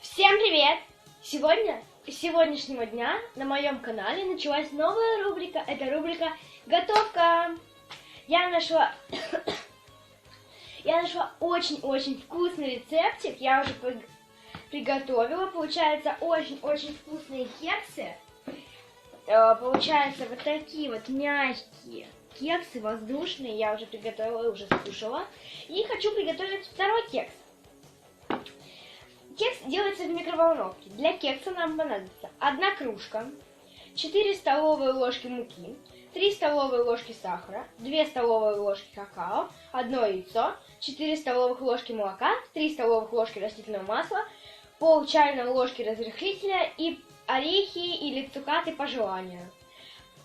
Всем привет! С сегодняшнего дня на моем канале началась новая рубрика. Это рубрика «Готовка». Я нашла очень-очень вкусный рецептик. Я уже приготовила. Получается очень-очень вкусные кексы. Получается вот такие вот мягкие кексы, воздушные. Я уже приготовила и уже скушала. И хочу приготовить второй кекс. Кекс делается в микроволновке. Для кекса нам понадобится 1 кружка, 4 столовые ложки муки, 3 столовые ложки сахара, 2 столовые ложки какао, 1 яйцо, 4 столовых ложки молока, 3 столовых ложки растительного масла, пол чайной ложки разрыхлителя и орехи или цукаты по желанию.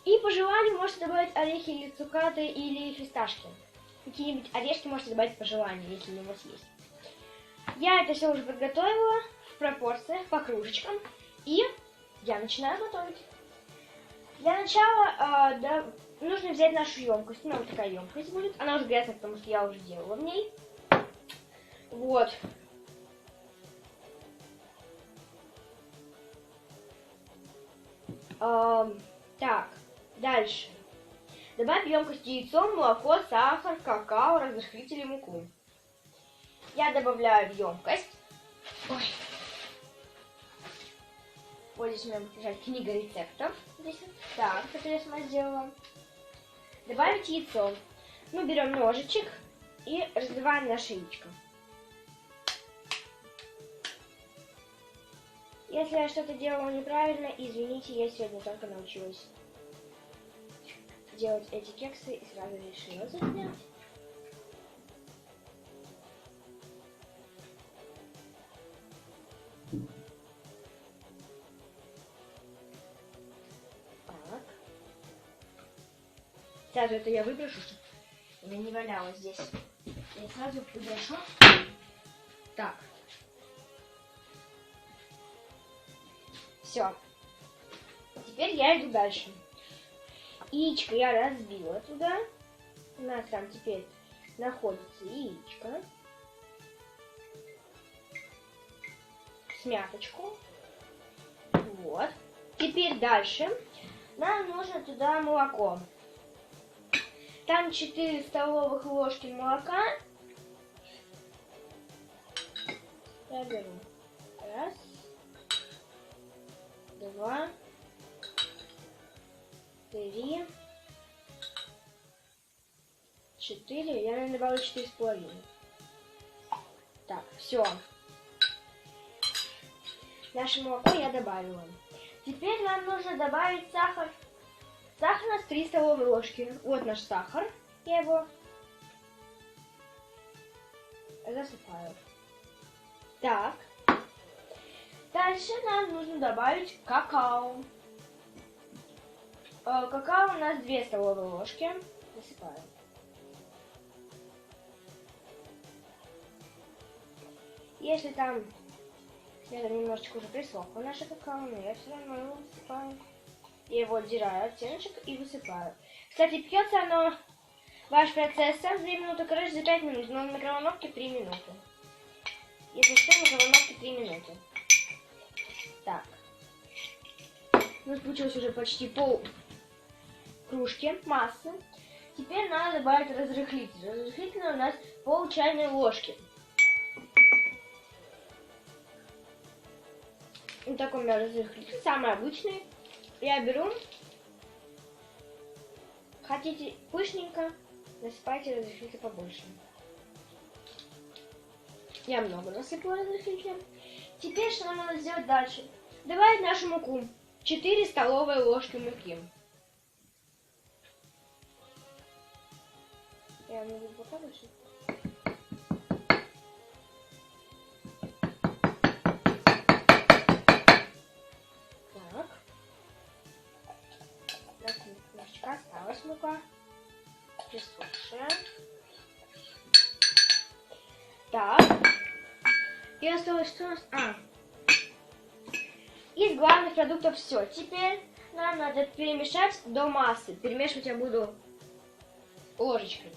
И по желанию можете добавить орехи или цукаты или фисташки. Какие-нибудь орешки можете добавить по желанию, если у вас есть. Я это все уже подготовила в пропорциях, по кружечкам, и я начинаю готовить. Для начала нужно взять нашу емкость. У меня вот такая емкость будет. Она уже грязная, потому что я уже делала в ней. Вот. Так, дальше. Добавь в емкость яйцо, молоко, сахар, какао, разрыхлитель и муку. Я добавляю в емкость. Ой. Вот здесь у меня будет лежать книга рецептов. Здесь. Так, это я сама сделала. Добавить яйцо. Мы берем ножичек и разбиваем наше яичко. Если я что-то делала неправильно, извините, я сегодня только научилась делать эти кексы и сразу решила это сделать. Сразу это я выброшу, чтобы у меня не валялось здесь. Я сразу выброшу. Так. Все. Теперь я иду дальше. Яичко я разбила туда. У нас там теперь находится яичко. Смяточку. Вот. Теперь дальше нам нужно туда молоко. Там 4 столовых ложки молока. Я беру. 1, 2, 3, 4. Я, наверное, добавлю 4,5. Так, все. Наше молоко я добавила. Теперь нам нужно добавить сахар. Сахар у нас 3 столовые ложки. Вот наш сахар. Я его засыпаю. Так. Дальше нам нужно добавить какао. Какао у нас 2 столовые ложки. Засыпаю. Если там где-то немножечко уже присохло наше какао, но я все равно его высыпаю. Я его отдираю от стеночек и высыпаю. Кстати, пьется оно, ваш процесс, сам 2 минуты, короче, за 5 минут, но в микроволновке 3 минуты. Если что, в микроволновке 3 минуты. Так. У нас получилось уже почти пол кружки массы. Теперь надо добавить разрыхлитель. Разрыхлитель у нас пол чайной ложки. Вот такой у меня разрыхлитель, самый обычный. Я беру, хотите пышненько, насыпайте разрыхлитель побольше. Я много насыпала разрыхлителя. Теперь что нам надо сделать дальше? Добавить нашу муку. 4 столовые ложки муки. Я могу показать. Так. Немножечко осталась мука. Присохшая. Так. И осталось что у нас? Из главных продуктов все. Теперь нам надо перемешать до массы. Перемешивать я буду ложечкой.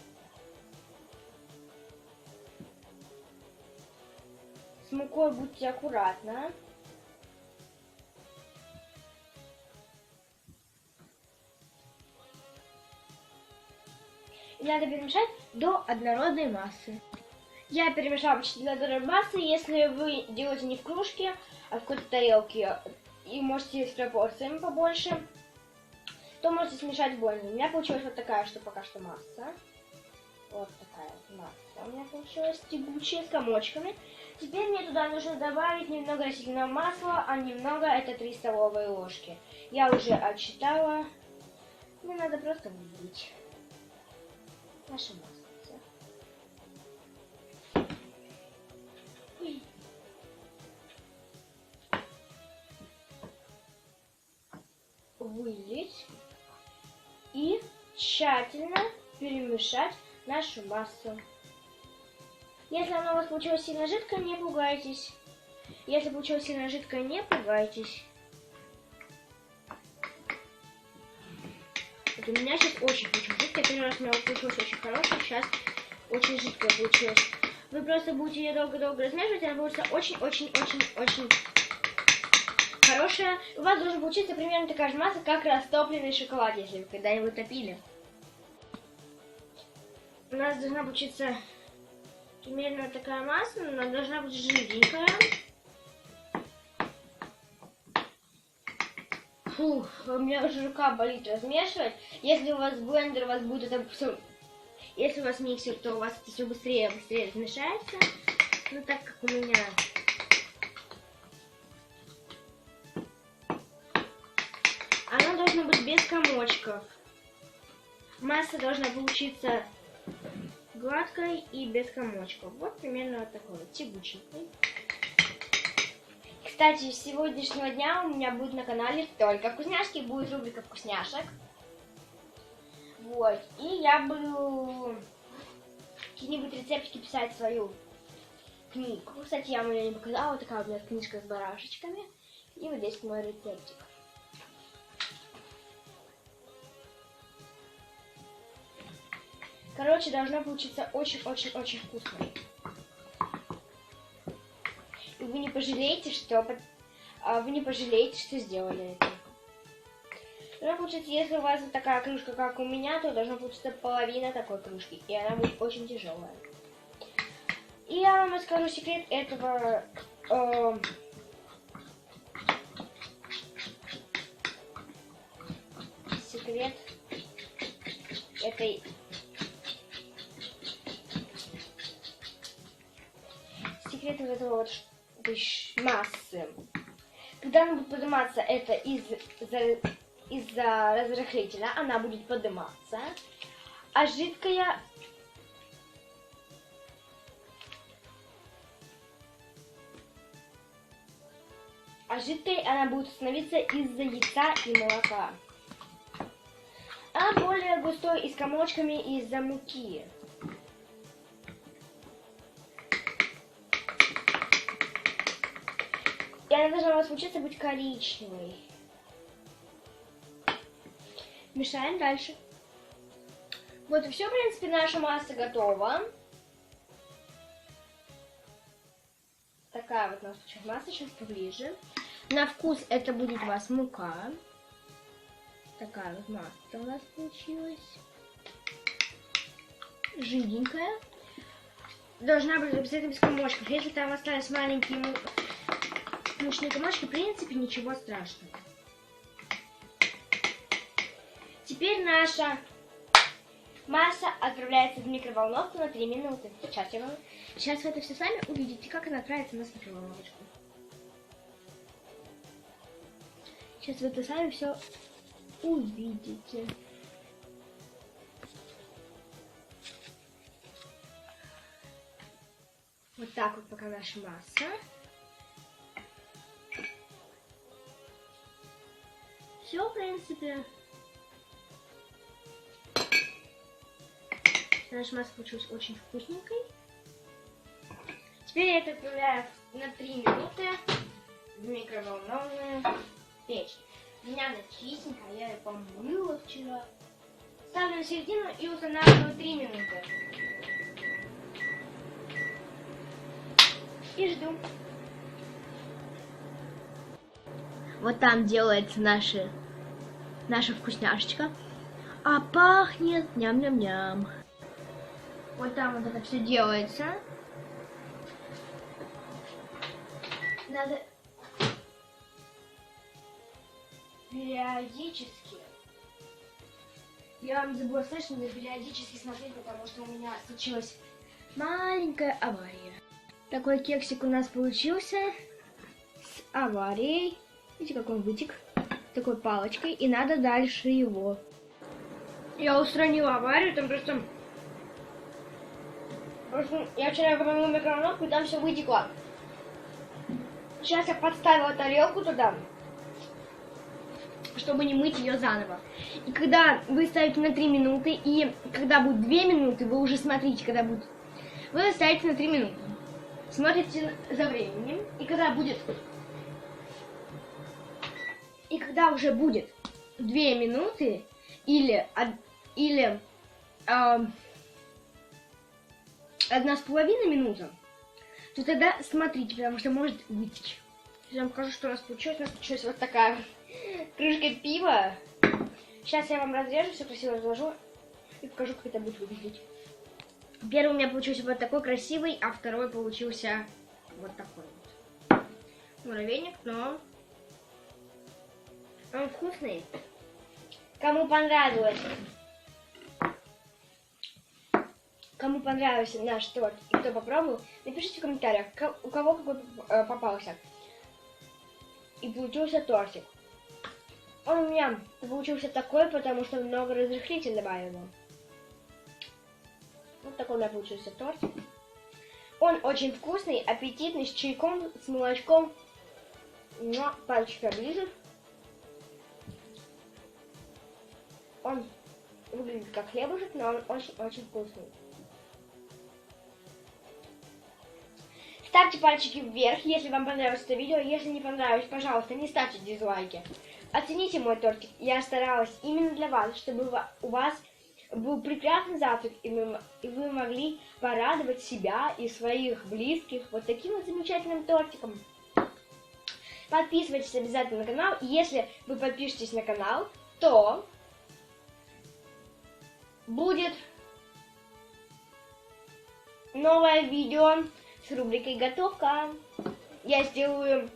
С мукой будьте аккуратны. И надо перемешать до однородной массы. Я перемешала почти до однородной массы. Если вы делаете не в кружке, а в какой-то тарелке, и можете с пропорциями побольше, то можете смешать в блендере. У меня получилась вот такая, что пока что масса. Вот такая масса у меня получилась, тягучая, с комочками. Теперь мне туда нужно добавить немного растительного масла, а немного это 3 столовые ложки. Я уже отсчитала. Мне надо просто вылить наше масло. Вылить и тщательно перемешать нашу массу. Если она у вас получилась сильно жидкая, не пугайтесь. Если получилась сильно жидкая, не пугайтесь. Вот у меня сейчас очень жидкая. Первый раз у меня получилось очень хорошее, сейчас очень жидкая получилась. Вы просто будете ее долго-долго размешивать, она получится очень-очень-очень-очень хорошая. У вас должна получиться примерно такая же масса, как растопленный шоколад, если вы когда-нибудь топили. У нас должна получиться примерно такая масса, но она должна быть жиденькая. Фух, у меня уже рука болит размешивать. Если у вас блендер, у вас будет это все... Если у вас миксер, то у вас это все быстрее размешается. Ну так как у меня... Оно должно быть без комочков. Масса должна получиться гладкой и без комочков. Вот примерно вот такой вот, тягученькой. Кстати, с сегодняшнего дня у меня будет на канале только вкусняшки, будет рубрика вкусняшек. Вот, и я буду какие-нибудь рецептики писать в свою книгу. Кстати, я вам ее не показала, вот такая у меня книжка с барашечками. И вот здесь мой рецептик. Короче, должна получиться очень-очень-очень вкусно. И вы не пожалеете, что сделали это. Должна получиться, если у вас вот такая крышка, как у меня, то должна получиться половина такой крышки. И она будет очень тяжелая. И я вам расскажу секрет этого... секрет этой... Секрет вот этого вот массы. Когда она будет подниматься, это из-за разрыхлителя, она будет подниматься, а жидкая она будет становиться из-за яйца и молока. А более густой и с комочками из-за муки. И она должна у вас получиться быть коричневой. Мешаем дальше. Вот и все, в принципе, наша масса готова. Такая вот у нас получилась масса, сейчас поближе. На вкус это будет у вас мука. Такая вот масса у нас получилась. Жиденькая. Должна быть обязательно без комочков. Если там остались маленькие мучные комочки, в принципе, ничего страшного. Теперь наша масса отправляется в микроволновку на 3 минуты. Сейчас вы это все сами увидите, как она отправится на микроволновочку. Сейчас вы это сами все увидите. Вот так вот пока наша масса. Все, в принципе. Наша масса получилась очень вкусненькой. Теперь я это отправляю на 3 минуты в микроволновую печь. У меня она чистенькая, я ее помыла вчера. Ставлю на середину и устанавливаю 3 минуты. и жду. Вот там делается наша вкусняшечка. А пахнет ням-ням-ням. Вот там вот это все делается. Надо периодически. Я вам забыла сказать, что надо периодически смотреть, потому что у меня случилась маленькая авария. Такой кексик у нас получился с аварией. Видите, как он вытек? Такой палочкой. И надо дальше его. Я устранила аварию, там просто я вчера помыла микроволновку, и там все вытекло. Сейчас я подставила тарелку туда, чтобы не мыть ее заново. И когда вы ставите на 3 минуты, и когда будет 2 минуты, вы уже смотрите, когда будет. Вы ставите на 3 минуты. Смотрите за временем, и когда будет. И когда уже будет 2 минуты или 1,5 минута, то тогда смотрите, потому что может вытечь. Я вам покажу, что у нас получилось. У нас получилась вот такая крышка пива. Сейчас я вам разрежу, все красиво разложу и покажу, как это будет выглядеть. Первый у меня получился вот такой красивый, а второй получился вот такой вот. Муравейник, но он вкусный. Кому понравился наш торт и кто попробовал, напишите в комментариях, у кого какой попался. И получился тортик. Он у меня получился такой, потому что много разрыхлителя добавила. Вот такой у меня получился тортик. Он очень вкусный, аппетитный, с чайком, с молочком. Но пальчик оближу. Он выглядит как хлебушек, но он очень-очень вкусный. Ставьте пальчики вверх, если вам понравилось это видео. Если не понравилось, пожалуйста, не ставьте дизлайки. Оцените мой тортик. Я старалась именно для вас, чтобы у вас был прекрасный завтрак, и вы могли порадовать себя и своих близких вот таким вот замечательным тортиком. Подписывайтесь обязательно на канал. И если вы подпишетесь на канал, то будет новое видео с рубрикой «Готовка». Я сделаю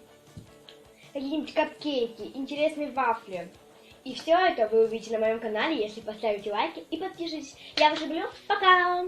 какие-нибудь капкейки, интересные вафли. И все это вы увидите на моем канале, если поставите лайки и подпишитесь. Я вас люблю. Пока!